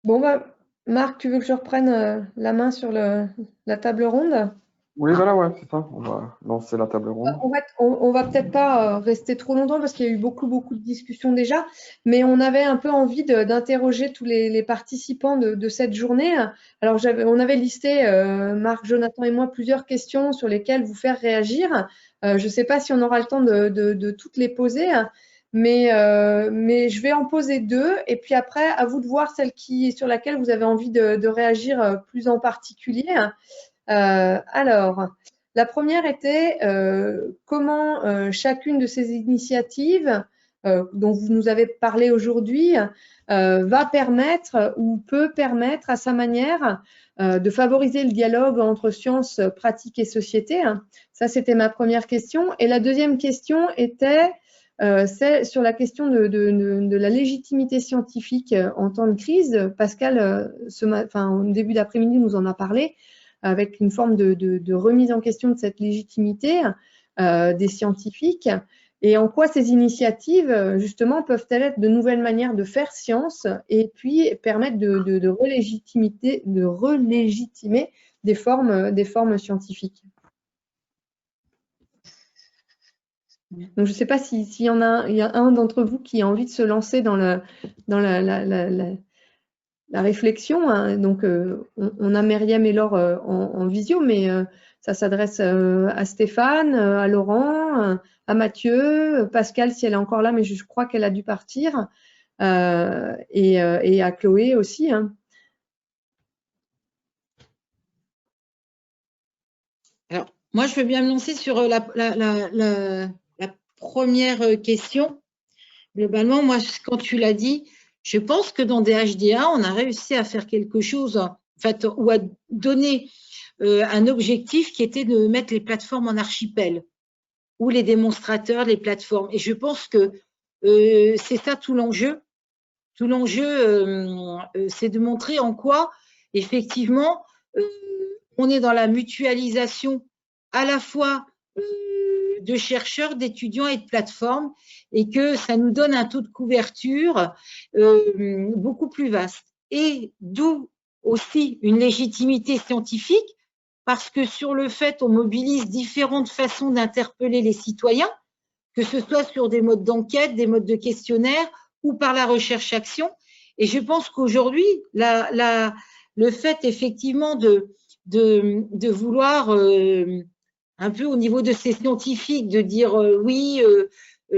Bon, bah, Marc, tu veux que je reprenne la main sur la table ronde? Oui, voilà, ouais, c'est ça. On va lancer la table ronde. On va peut-être pas rester trop longtemps parce qu'il y a eu beaucoup de discussions déjà, mais on avait un peu envie d'interroger tous les participants de cette journée. Alors, on avait listé, Marc, Jonathan et moi, plusieurs questions sur lesquelles vous faire réagir. Je ne sais pas si on aura le temps de toutes les poser, mais je vais en poser deux et puis après, à vous de voir sur laquelle vous avez envie de réagir plus en particulier. Alors, la première était comment chacune de ces initiatives dont vous nous avez parlé aujourd'hui va permettre ou peut permettre à sa manière de favoriser le dialogue entre sciences, pratiques et société. Ça, c'était ma première question. Et la deuxième question était c'est sur la question de la légitimité scientifique en temps de crise. Pascal, au début d'après-midi, nous en a parlé avec une forme de remise en question de cette légitimité des scientifiques et en quoi ces initiatives, justement, peuvent-elles être de nouvelles manières de faire science et puis permettre de relégitimer des formes scientifiques. Donc, je ne sais pas s'il y en a, il y a un d'entre vous qui a envie de se lancer dans la réflexion. Hein. Donc, on a Myriam et Laure en visio, mais ça s'adresse à Stéphane, à Laurent, à Mathieu, Pascal, si elle est encore là, mais je crois qu'elle a dû partir, et à Chloé aussi. Hein. Alors, moi, je veux bien me lancer sur la première question. Globalement, moi, quand tu l'as dit, je pense que dans des HDA, on a réussi à faire quelque chose, en fait, ou à donner un objectif qui était de mettre les plateformes en archipel, ou les démonstrateurs, les plateformes. Et je pense que c'est ça tout l'enjeu. Tout l'enjeu, c'est de montrer en quoi, effectivement, on est dans la mutualisation à la fois de chercheurs, d'étudiants et de plateformes, et que ça nous donne un taux de couverture beaucoup plus vaste. Et d'où aussi une légitimité scientifique, parce que sur le fait, on mobilise différentes façons d'interpeller les citoyens, que ce soit sur des modes d'enquête, des modes de questionnaire ou par la recherche-action. Et je pense qu'aujourd'hui, le fait effectivement de vouloir un peu au niveau de ces scientifiques, de dire oui,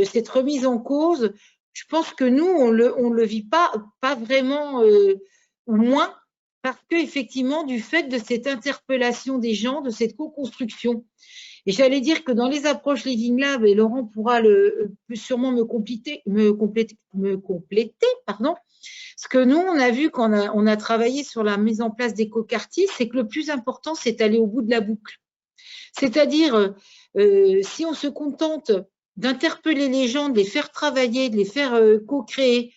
cette remise en cause, je pense que nous, on le vit pas vraiment ou moins, parce qu'effectivement, du fait de cette interpellation des gens, de cette co-construction. Et j'allais dire que dans les approches Living Lab, et Laurent pourra peut sûrement me compléter, pardon, ce que nous, on a vu quand on a travaillé sur la mise en place des co-quartiers, c'est que le plus important, c'est d'aller au bout de la boucle. C'est-à-dire, si on se contente d'interpeller les gens, de les faire travailler, de les faire co-créer,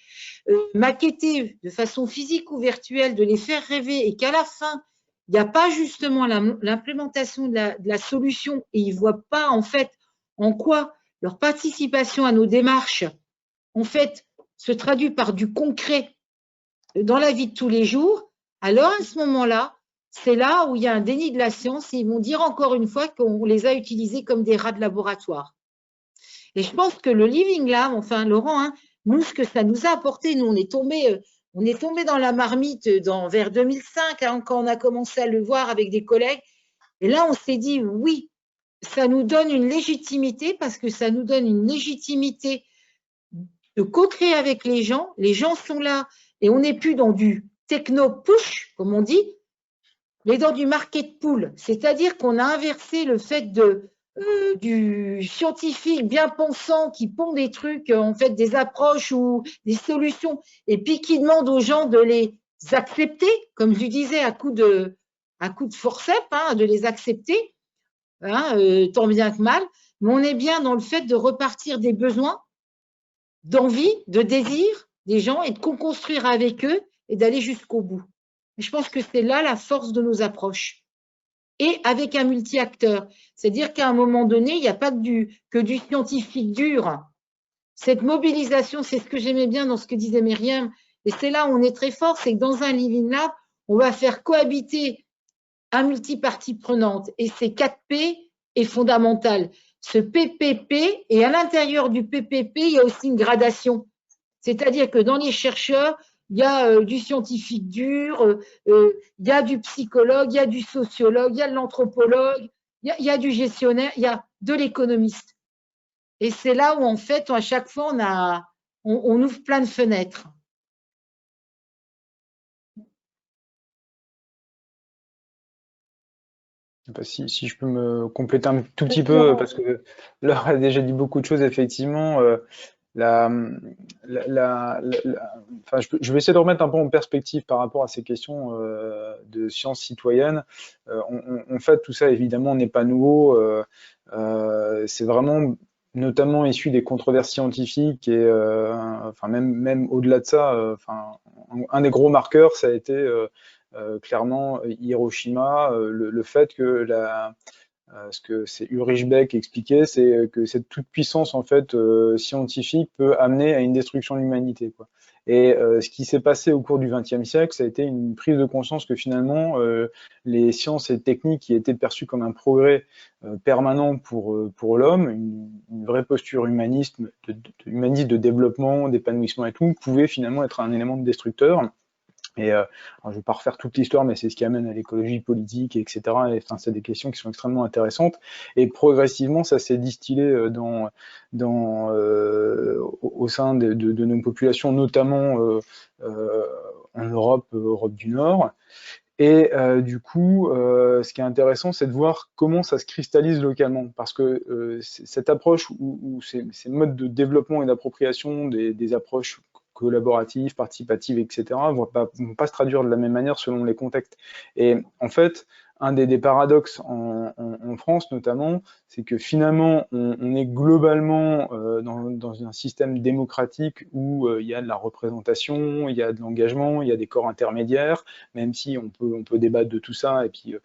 maqueter de façon physique ou virtuelle, de les faire rêver et qu'à la fin, il n'y a pas justement l'implémentation de la solution et ils ne voient pas en fait en quoi leur participation à nos démarches en fait se traduit par du concret dans la vie de tous les jours, alors à ce moment-là, c'est là où il y a un déni de la science et ils vont dire encore une fois qu'on les a utilisés comme des rats de laboratoire. Et je pense que le Living Lab, enfin Laurent, hein, nous, ce que ça nous a apporté, nous, on est tombé dans la marmite vers 2005, hein, quand on a commencé à le voir avec des collègues. Et là, on s'est dit, oui, ça nous donne une légitimité parce que ça nous donne une légitimité de co-créer avec les gens sont là et on n'est plus dans du techno-push, comme on dit, mais dans du market pool, c'est-à-dire qu'on a inversé le fait du scientifique bien pensant qui pond des trucs, en fait des approches ou des solutions, et puis qui demande aux gens de les accepter, comme je disais, à coup de forceps, hein, de les accepter, hein, tant bien que mal, mais on est bien dans le fait de repartir des besoins, d'envie, de désir des gens et de co-construire avec eux et d'aller jusqu'au bout. Je pense que c'est là la force de nos approches. Et avec un multi-acteur. C'est-à-dire qu'à un moment donné, il n'y a pas que du scientifique dur. Cette mobilisation, c'est ce que j'aimais bien dans ce que disait Myriam Et c'est là où on est très fort, c'est que dans un Living Lab, on va faire cohabiter un multipartie prenante. Et ces 4 P est fondamental. Ce PPP, et à l'intérieur du PPP, il y a aussi une gradation. C'est-à-dire que dans les chercheurs, il y a du scientifique dur, il y a du psychologue, il y a du sociologue, il y a de l'anthropologue, il y a du gestionnaire, il y a de l'économiste. Et c'est là où, en fait, à chaque fois, on ouvre plein de fenêtres. Si je peux me compléter un tout petit peu, parce que Laure a déjà dit beaucoup de choses, effectivement. Enfin, je vais essayer de remettre un peu en perspective par rapport à ces questions de sciences citoyennes. En fait, tout ça, évidemment, n'est pas nouveau. C'est vraiment notamment issu des controverses scientifiques et enfin, même au-delà de ça, enfin, un des gros marqueurs, ça a été clairement Hiroshima, le fait que ce que c'est Ulrich Beck expliquait, c'est que cette toute puissance en fait scientifique peut amener à une destruction de l'humanité, quoi. Et ce qui s'est passé au cours du XXe siècle, ça a été une prise de conscience que finalement les sciences et techniques qui étaient perçues comme un progrès permanent pour l'homme, une vraie posture humaniste, humaniste de développement, d'épanouissement et tout, pouvait finalement être un élément destructeur. Et alors je ne vais pas refaire toute l'histoire, mais c'est ce qui amène à l'écologie politique, etc. Et, enfin, c'est des questions qui sont extrêmement intéressantes. Et progressivement, ça s'est distillé au sein de nos populations, notamment en Europe, Europe du Nord. Et du coup, ce qui est intéressant, c'est de voir comment ça se cristallise localement, parce que cette approche ou ces modes de développement et d'appropriation des approches collaboratives, participatives, etc., vont pas se traduire de la même manière selon les contextes. Et en fait, un des paradoxes en France notamment, c'est que finalement, on est globalement dans un système démocratique où il y a de la représentation, il y a de l'engagement, il y a des corps intermédiaires, même si on peut débattre de tout ça, et puis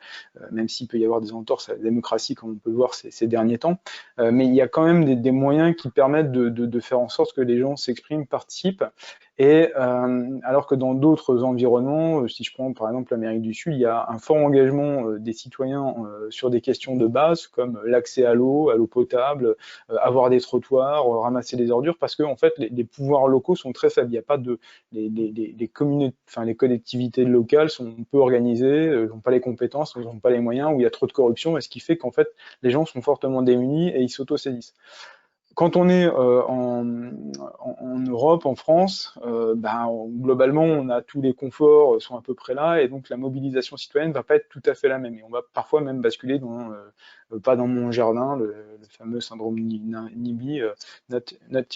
même s'il peut y avoir des entorses à la démocratie, comme on peut le voir ces derniers temps, mais il y a quand même des moyens qui permettent de faire en sorte que les gens s'expriment, participent. Et alors que dans d'autres environnements, si je prends par exemple l'Amérique du Sud, il y a un fort engagement des citoyens sur des questions de base comme l'accès à l'eau potable, avoir des trottoirs, ramasser des ordures, parce que en fait les pouvoirs locaux sont très faibles. Il n'y a pas de les communautés, enfin les collectivités locales sont peu organisées, n'ont pas les compétences, n'ont pas les moyens, où il y a trop de corruption, et ce qui fait qu'en fait les gens sont fortement démunis et ils s'autosaisissent. Quand on est en Europe, en France, globalement, on a tous les conforts sont à peu près là, et donc la mobilisation citoyenne va pas être tout à fait la même. Et on va parfois même basculer dans pas dans mon jardin, le fameux syndrome NIMBY, not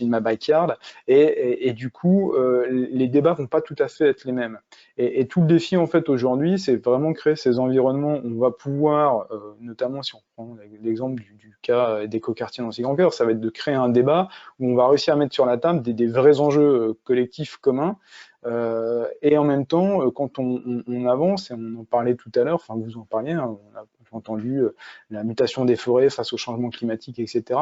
in my backyard. Et du coup, les débats vont pas tout à fait être les mêmes. Et tout le défi en fait aujourd'hui, c'est vraiment créer ces environnements où on va pouvoir, notamment si on prend l'exemple du cas d'écoquartier dans ces grands cœurs, ça va être de créer un débat où on va réussir à mettre sur la table des vrais enjeux collectifs communs. Et en même temps, quand on avance, et on en parlait tout à l'heure, enfin vous en parliez, hein, on a entendu la mutation des forêts face au changement climatique, etc.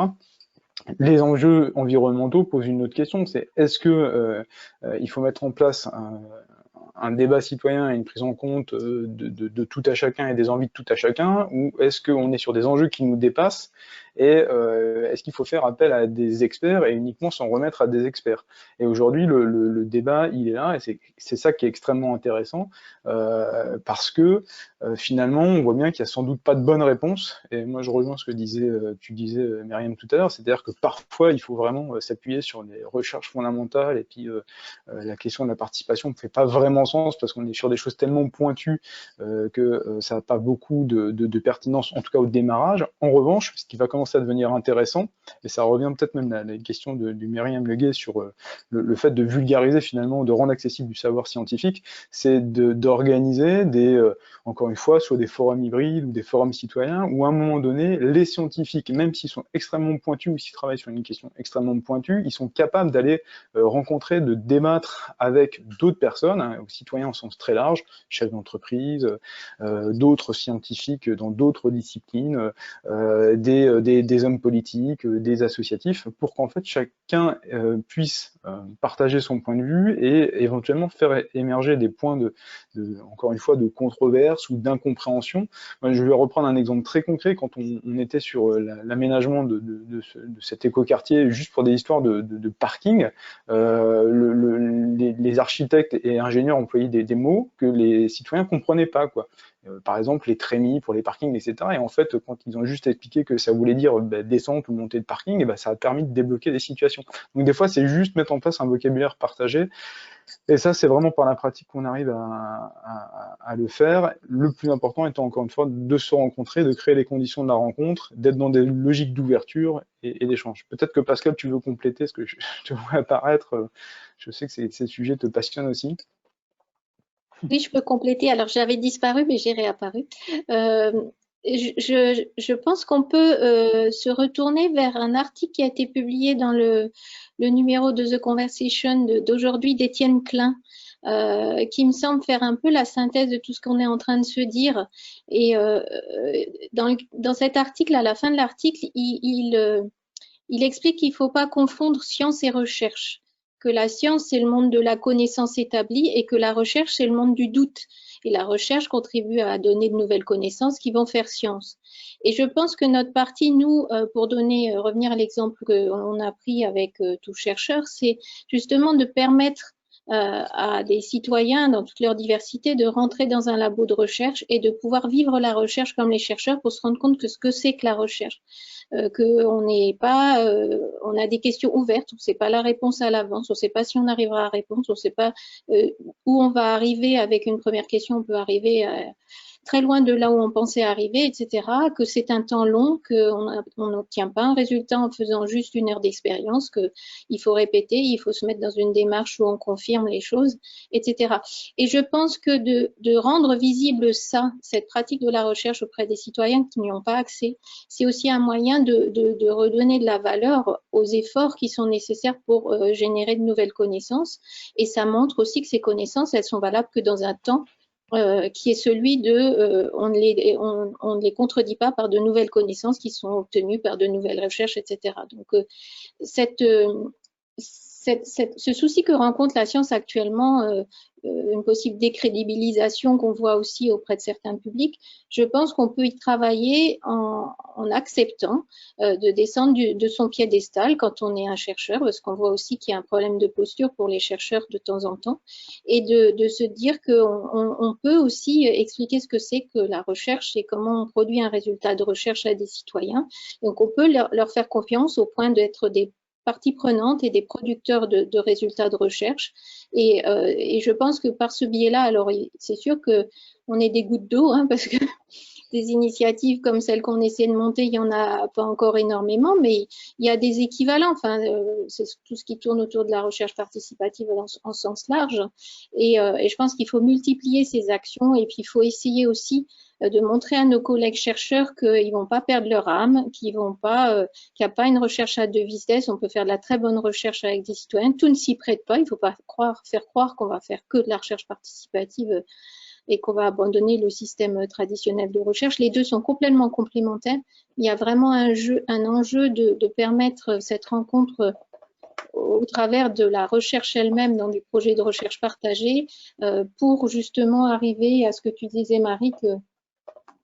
Les enjeux environnementaux posent une autre question, c'est est-ce que il faut mettre en place un débat citoyen et une prise en compte de tout à chacun et des envies de tout à chacun, ou est-ce qu'on est sur des enjeux qui nous dépassent, et est-ce qu'il faut faire appel à des experts et uniquement s'en remettre à des experts? Et aujourd'hui, le débat, il est là, et c'est ça qui est extrêmement intéressant, parce que finalement, on voit bien qu'il n'y a sans doute pas de bonne réponse, et moi je rejoins ce que tu disais, Myriam, tout à l'heure, c'est-à-dire que parfois, il faut vraiment s'appuyer sur des recherches fondamentales, et puis la question de la participation ne fait pas vraiment sens, parce qu'on est sur des choses tellement pointues que ça n'a pas beaucoup de pertinence, en tout cas au démarrage. En revanche, ce qui va commencer à devenir intéressant, et ça revient peut-être même à la question du Myriam Leguet sur le fait de vulgariser finalement, de rendre accessible du savoir scientifique, c'est d'organiser encore une fois, soit des forums hybrides ou des forums citoyens, où à un moment donné, les scientifiques, même s'ils sont extrêmement pointus ou s'ils travaillent sur une question extrêmement pointue, ils sont capables d'aller rencontrer, de débattre avec d'autres personnes, hein, aux citoyens au sens très large, chefs d'entreprise, d'autres scientifiques dans d'autres disciplines, des des hommes politiques, des associatifs, pour qu'en fait chacun puisse partager son point de vue et éventuellement faire émerger des points encore une fois, de controverse ou d'incompréhension. Moi, je vais reprendre un exemple très concret. Quand on était sur l'aménagement de cet écoquartier, juste pour des histoires de parking, les architectes et ingénieurs employaient des mots que les citoyens comprenaient pas, quoi. Par exemple, les trémies pour les parkings, etc. Et en fait, quand ils ont juste expliqué que ça voulait dire descente ou montée de parking, et ça a permis de débloquer des situations. Donc des fois, c'est juste mettre en place un vocabulaire partagé. Et ça, c'est vraiment par la pratique qu'on arrive à le faire. Le plus important étant, encore une fois, de se rencontrer, de créer les conditions de la rencontre, d'être dans des logiques d'ouverture et d'échange. Peut-être que Pascal, tu veux compléter ce que je te vois apparaître. Je sais que ces sujets te passionnent aussi. Oui, je peux compléter. Alors, j'avais disparu, mais j'ai réapparu. Je pense qu'on peut se retourner vers un article qui a été publié dans le numéro de The Conversation d'aujourd'hui d'Étienne Klein, qui me semble faire un peu la synthèse de tout ce qu'on est en train de se dire. Et dans cet article, à la fin de l'article, il explique qu'il ne faut pas confondre science et recherche, que la science, c'est le monde de la connaissance établie et que la recherche, c'est le monde du doute. Et la recherche contribue à donner de nouvelles connaissances qui vont faire science. Et je pense que notre partie, nous, pour revenir à l'exemple qu'on a pris avec Tous chercheurs, c'est justement de permettre à des citoyens dans toute leur diversité de rentrer dans un labo de recherche et de pouvoir vivre la recherche comme les chercheurs pour se rendre compte que ce que c'est que la recherche. Qu'on n'est pas, on a des questions ouvertes, on ne sait pas la réponse à l'avance, on ne sait pas si on arrivera à répondre, on ne sait pas où on va arriver avec une première question, on peut arriver très loin de là où on pensait arriver, etc., que c'est un temps long, qu'on n'obtient pas un résultat en faisant juste 1 heure d'expérience, qu'il faut répéter, il faut se mettre dans une démarche où on confirme les choses, etc. Et je pense que de rendre visible ça, cette pratique de la recherche auprès des citoyens qui n'y ont pas accès, c'est aussi un moyen de redonner de la valeur aux efforts qui sont nécessaires pour générer de nouvelles connaissances. Et ça montre aussi que ces connaissances, elles sont valables que dans un temps qui est celui de on ne les contredit pas par de nouvelles connaissances qui sont obtenues par de nouvelles recherches, etc. Donc ce souci que rencontre la science actuellement, une possible décrédibilisation qu'on voit aussi auprès de certains publics, je pense qu'on peut y travailler en acceptant de descendre de son piédestal quand on est un chercheur, parce qu'on voit aussi qu'il y a un problème de posture pour les chercheurs de temps en temps, et de se dire qu'on peut aussi expliquer ce que c'est que la recherche et comment on produit un résultat de recherche à des citoyens. Donc on peut leur faire confiance au point d'être des parties prenantes et des producteurs de résultats de recherche. Et je pense que par ce biais-là, alors c'est sûr qu'on est des gouttes d'eau, hein, parce que des initiatives comme celles qu'on essaie de monter, il n'y en a pas encore énormément, mais il y a des équivalents. Enfin, c'est tout ce qui tourne autour de la recherche participative en sens large. Et je pense qu'il faut multiplier ces actions et puis il faut essayer aussi de montrer à nos collègues chercheurs qu'ils ne vont pas perdre leur âme, qu'il n'y a pas une recherche à 2 vitesses. On peut faire de la très bonne recherche avec des citoyens. Tout ne s'y prête pas. Il ne faut pas faire croire qu'on va faire que de la recherche participative et qu'on va abandonner le système traditionnel de recherche. Les deux sont complètement complémentaires. Il y a vraiment un enjeu de permettre cette rencontre au travers de la recherche elle-même dans des projets de recherche partagés pour justement arriver à ce que tu disais, Marie,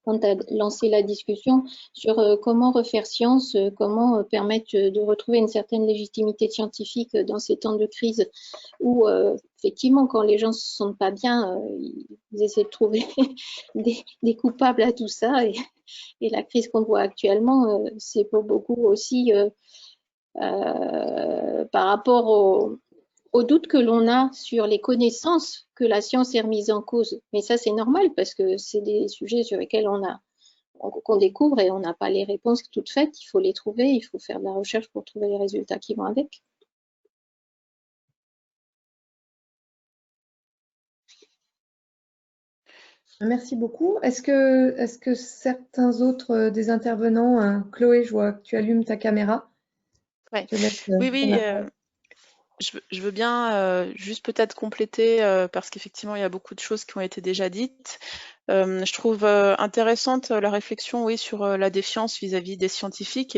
quand tu as lancé la discussion sur comment refaire science, comment permettre de retrouver une certaine légitimité scientifique dans ces temps de crise où, effectivement, quand les gens ne se sentent pas bien, ils essaient de trouver des coupables à tout ça. Et la crise qu'on voit actuellement, c'est pour beaucoup aussi par rapport au doute que l'on a sur les connaissances que la science est remise en cause. Mais ça, c'est normal parce que c'est des sujets sur lesquels qu'on découvre et on n'a pas les réponses toutes faites. Il faut les trouver, il faut faire de la recherche pour trouver les résultats qui vont avec. Merci beaucoup. Est-ce que certains autres des intervenants, Chloé, je vois que tu allumes ta caméra. Ouais. Oui, je veux bien juste peut-être compléter, parce qu'effectivement, il y a beaucoup de choses qui ont été déjà dites. Je trouve intéressante la réflexion, oui, sur la défiance vis-à-vis des scientifiques.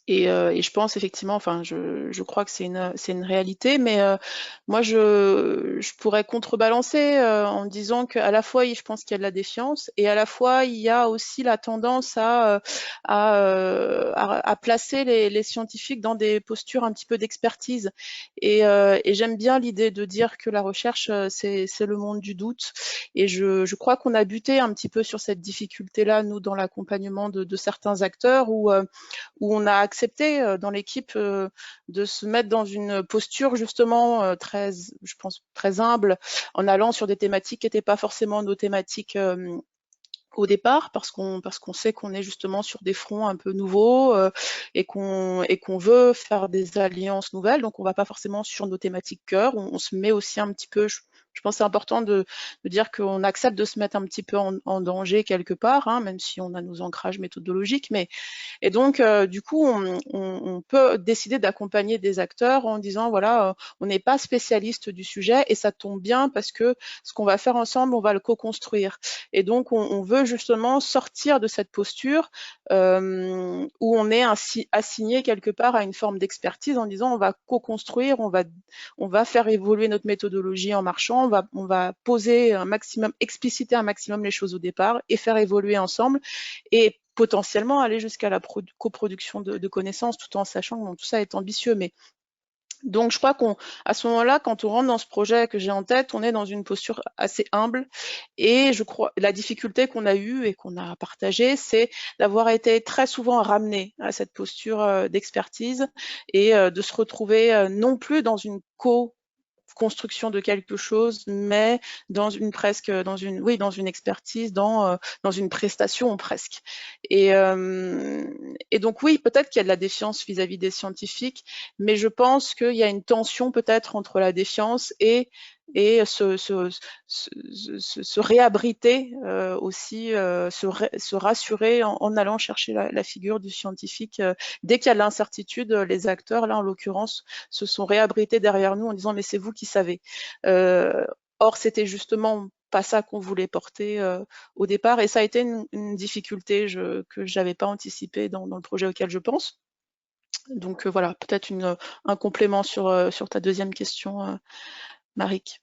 Et je pense effectivement, enfin, je crois que c'est une réalité, mais moi, je pourrais contrebalancer en disant qu'à la fois, je pense qu'il y a de la défiance, et à la fois, il y a aussi la tendance à placer les scientifiques dans des postures un petit peu d'expertise. Et j'aime bien l'idée de dire que la recherche, c'est le monde du doute. Et je crois qu'on a buté un petit peu sur cette difficulté-là, nous, dans l'accompagnement de certains acteurs, où on a accepté dans l'équipe de se mettre dans une posture justement très, je pense, très humble, en allant sur des thématiques qui n'étaient pas forcément nos thématiques au départ, parce qu'on sait qu'on est justement sur des fronts un peu nouveaux et qu'on veut faire des alliances nouvelles, donc on va pas forcément sur nos thématiques cœur, on se met aussi un petit peu, je pense que c'est important de dire qu'on accepte de se mettre un petit peu en danger quelque part, hein, même si on a nos ancrages méthodologiques, et donc du coup on peut décider d'accompagner des acteurs en disant voilà, on n'est pas spécialiste du sujet et ça tombe bien parce que ce qu'on va faire ensemble, on va le co-construire. Et donc on veut justement sortir de cette posture où on est assigné quelque part à une forme d'expertise en disant on va co-construire, on va faire évoluer notre méthodologie en marchant, on va poser un maximum, expliciter un maximum les choses au départ et faire évoluer ensemble et potentiellement aller jusqu'à la coproduction de connaissances, tout en sachant que tout ça est ambitieux. Mais donc, je crois qu'à ce moment-là, quand on rentre dans ce projet que j'ai en tête, on est dans une posture assez humble. Et je crois, la difficulté qu'on a eue et qu'on a partagée, c'est d'avoir été très souvent ramené à cette posture d'expertise et de se retrouver non plus dans une construction de quelque chose, mais dans une expertise, dans une prestation presque. Et donc oui, peut-être qu'il y a de la défiance vis-à-vis des scientifiques, mais je pense qu'il y a une tension peut-être entre la défiance et se réabriter aussi, se rassurer en allant chercher la figure du scientifique. Dès qu'il y a de l'incertitude, les acteurs, là en l'occurrence, se sont réabrités derrière nous en disant mais c'est vous qui savez. Or, c'était justement pas ça qu'on voulait porter au départ, et ça a été une difficulté que j'avais pas anticipée dans le projet auquel je pense. Donc voilà, peut-être un complément sur ta deuxième question, Maric.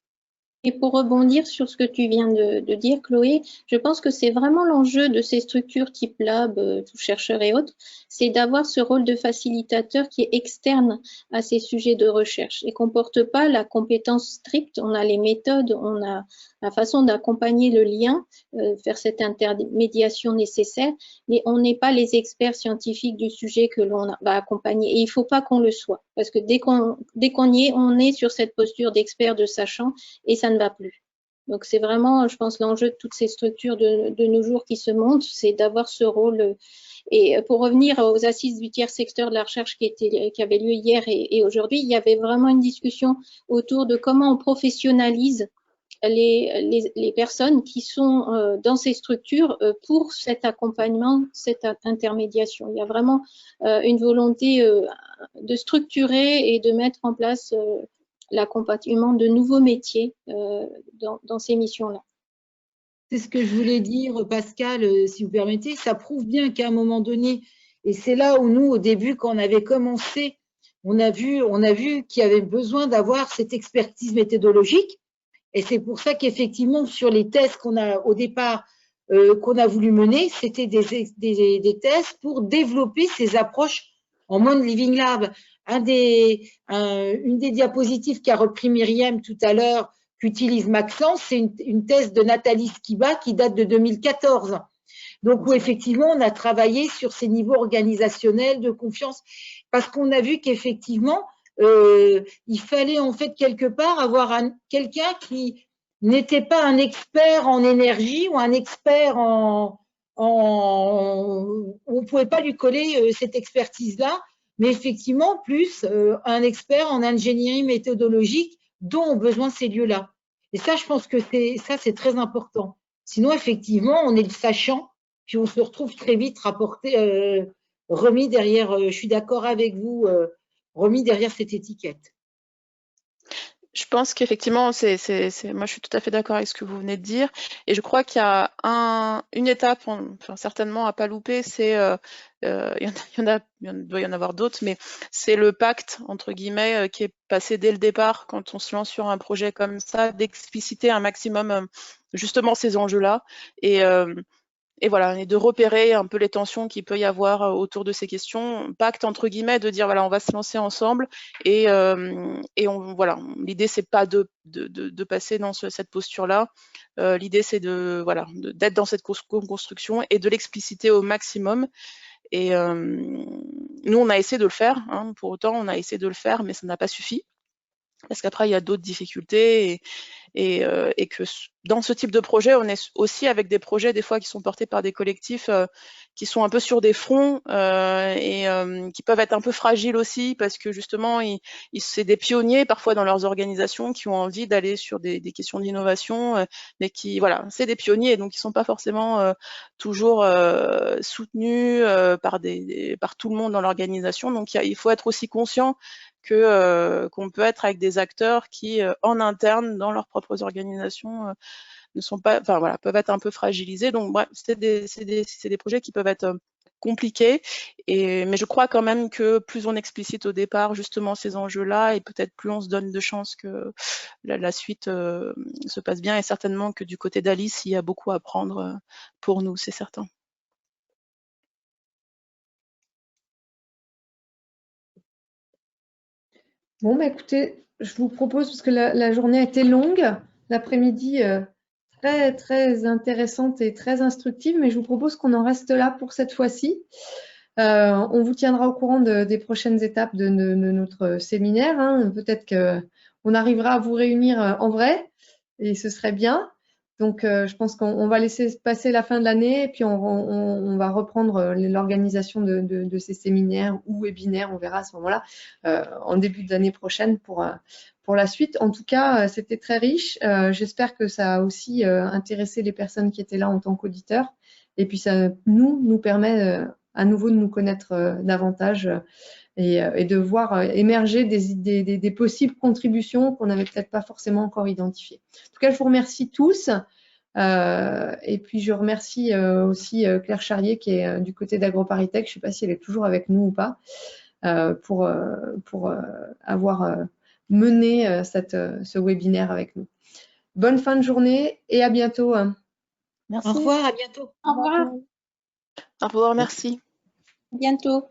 Et pour rebondir sur ce que tu viens de dire, Chloé, je pense que c'est vraiment l'enjeu de ces structures type lab, tout chercheur et autres, c'est d'avoir ce rôle de facilitateur qui est externe à ces sujets de recherche et qu'on ne porte pas la compétence stricte. On a les méthodes, on a la façon d'accompagner le lien, faire cette intermédiation nécessaire, mais on n'est pas les experts scientifiques du sujet que l'on va accompagner. Et il ne faut pas qu'on le soit, parce que dès qu'on y est, on est sur cette posture d'expert, de sachant, et ça ne va plus. Donc c'est vraiment, je pense, l'enjeu de toutes ces structures de nos jours qui se montent, c'est d'avoir ce rôle. Et pour revenir aux assises du tiers secteur de la recherche qui avait lieu hier et aujourd'hui, il y avait vraiment une discussion autour de comment on professionnalise les personnes qui sont dans ces structures pour cet accompagnement, cette intermédiation. Il y a vraiment une volonté de structurer et de mettre en place l'accompagnement de nouveaux métiers dans ces missions-là. C'est ce que je voulais dire, Pascal, si vous permettez. Ça prouve bien qu'à un moment donné, et c'est là où nous, au début, quand on avait commencé, on a vu qu'il y avait besoin d'avoir cette expertise méthodologique. Et c'est pour ça qu'effectivement, sur les tests qu'on a au départ, qu'on a voulu mener, c'était des tests pour développer ces approches en mode Living Lab. Une des diapositives qu'a repris Myriam tout à l'heure, qu'utilise Maxence, c'est une thèse de Nathalie Skiba qui date de 2014. Donc, où effectivement, on a travaillé sur ces niveaux organisationnels de confiance, parce qu'on a vu qu'effectivement, il fallait en fait quelque part avoir quelqu'un qui n'était pas un expert en énergie ou un expert on ne pouvait pas lui coller cette expertise-là, mais effectivement plus un expert en ingénierie méthodologique dont ont besoin ces lieux-là. Et ça, je pense que c'est très important. Sinon, effectivement, on est le sachant, puis on se retrouve très vite remis derrière, je suis d'accord avec vous, remis derrière cette étiquette. Je pense qu'effectivement, moi je suis tout à fait d'accord avec ce que vous venez de dire. Et je crois qu'il y a une étape, enfin, certainement à pas louper, c'est, il doit y en avoir d'autres, mais c'est le pacte, entre guillemets, qui est passé dès le départ, quand on se lance sur un projet comme ça, d'expliciter un maximum justement ces enjeux-là. Et voilà, et de repérer un peu les tensions qu'il peut y avoir autour de ces questions. Pacte entre guillemets, de dire voilà, on va se lancer ensemble et voilà. L'idée c'est pas de passer dans cette posture-là. L'idée c'est d'être dans cette construction et de l'expliciter au maximum. Et nous on a essayé de le faire. Hein, pour autant, on a essayé de le faire, mais ça n'a pas suffi. Parce qu'après, il y a d'autres difficultés et que dans ce type de projet, on est aussi avec des projets des fois qui sont portés par des collectifs qui sont un peu sur des fronts et qui peuvent être un peu fragiles aussi parce que justement, c'est des pionniers parfois dans leurs organisations qui ont envie d'aller sur des questions d'innovation, mais qui, voilà, c'est des pionniers, donc ils sont pas forcément toujours soutenus par tout le monde dans l'organisation. Donc il faut être aussi conscient qu'on peut être avec des acteurs qui, en interne, dans leurs propres organisations, ne sont pas, enfin voilà, peuvent être un peu fragilisés. Donc bref, c'est des projets qui peuvent être compliqués. Mais je crois quand même que plus on explicite au départ justement ces enjeux-là, et peut-être plus on se donne de chances que la suite se passe bien. Et certainement que du côté d'Alice, il y a beaucoup à prendre pour nous, c'est certain. Bon, bah, écoutez, je vous propose, parce que la journée a été longue, l'après-midi très, très intéressante et très instructive, mais je vous propose qu'on en reste là pour cette fois-ci. On vous tiendra au courant des prochaines étapes de notre séminaire. Hein. Peut-être qu'on arrivera à vous réunir en vrai, et ce serait bien. Donc, je pense qu'on va laisser passer la fin de l'année et puis on va reprendre l'organisation de ces séminaires ou webinaires, on verra à ce moment-là, en début d'année prochaine pour la suite. En tout cas, c'était très riche. J'espère que ça a aussi intéressé les personnes qui étaient là en tant qu'auditeurs. Et puis, ça nous permet à nouveau de nous connaître davantage et de voir émerger des possibles contributions qu'on n'avait peut-être pas forcément encore identifiées. En tout cas, je vous remercie tous. Et puis, je remercie aussi Claire Charrier qui est du côté d'AgroParisTech. Je ne sais pas si elle est toujours avec nous ou pas, pour avoir mené ce webinaire avec nous. Bonne fin de journée et à bientôt. Merci. Au revoir, à bientôt. Au revoir. Au revoir, merci. À bientôt.